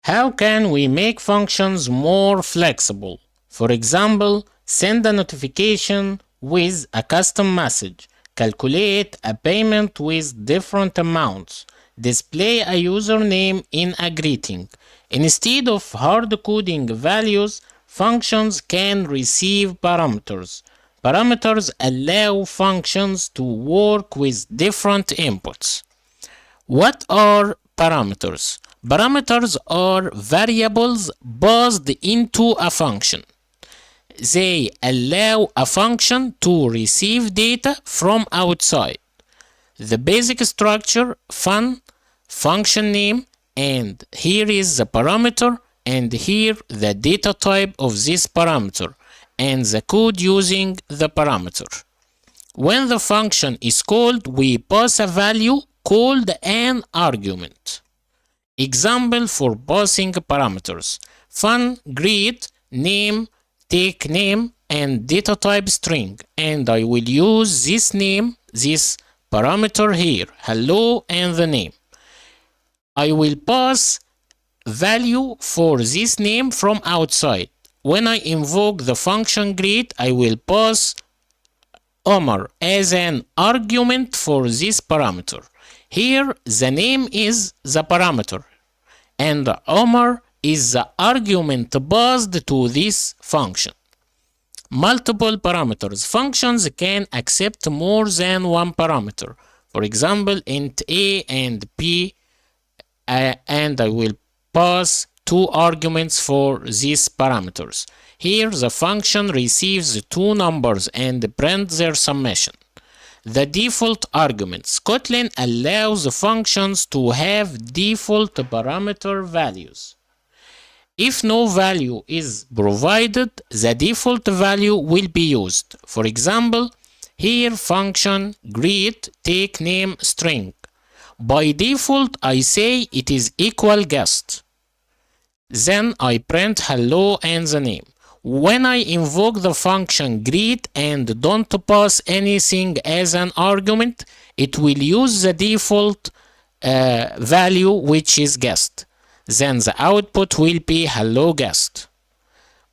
How can we make functions more flexible? For example, send a notification with a custom message, calculate a payment with different amounts, display a username in a greeting. Instead of hard coding values, functions can receive parameters. Parameters allow functions to work with different inputs. What are parameters? Parameters are variables passed into a function. They allow a function to receive data from outside. The basic structure, function name, and here is the parameter, and here the data type of this parameter, and the code using the parameter. When the function is called, we pass a value called an argument. Example for passing parameters: greet, name, take name, and data type string. And I will use this name, this parameter here, hello, and the name. I will pass value for this name from outside. When I invoke the function greet, I will pass Omar as an argument for this parameter. Here the name is the parameter and Omar is the argument passed to this function. Multiple parameters. Functions can accept more than one parameter. For example, int a and b, and I will pass two arguments for these parameters. Here the function receives two numbers and prints their summation. The default arguments. Kotlin allows functions to have default parameter values. If no value is provided, the default value will be used. For example, here function greet take name string. By default, I say it is equal guest. Then I print hello and the name. When I invoke the function greet and don't pass anything as an argument, it will use the default value, which is guest. Then the output will be hello guest.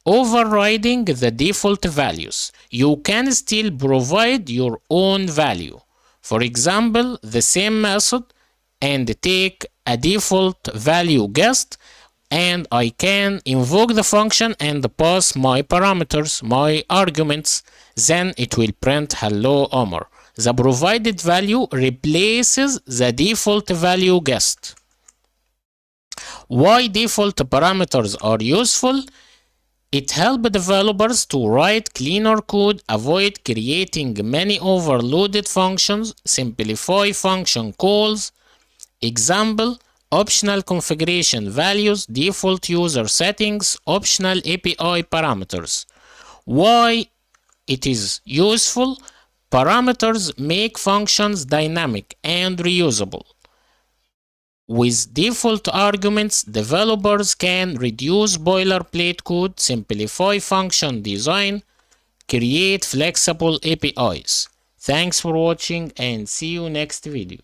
Overriding the default values. You can still provide your own value. For example, the same method and take a default value guest, and I can invoke the function and pass my parameters, my arguments. Then it will print hello Omar. The provided value replaces the default value guest. Why default parameters are useful? It helps developers to write cleaner code, avoid creating many overloaded functions, simplify function calls. Example: optional configuration values, default user settings, optional API parameters. Why it is useful? Parameters make functions dynamic and reusable. With default arguments, developers can reduce boilerplate code, simplify function design, create flexible APIs. Thanks for watching and see you next video.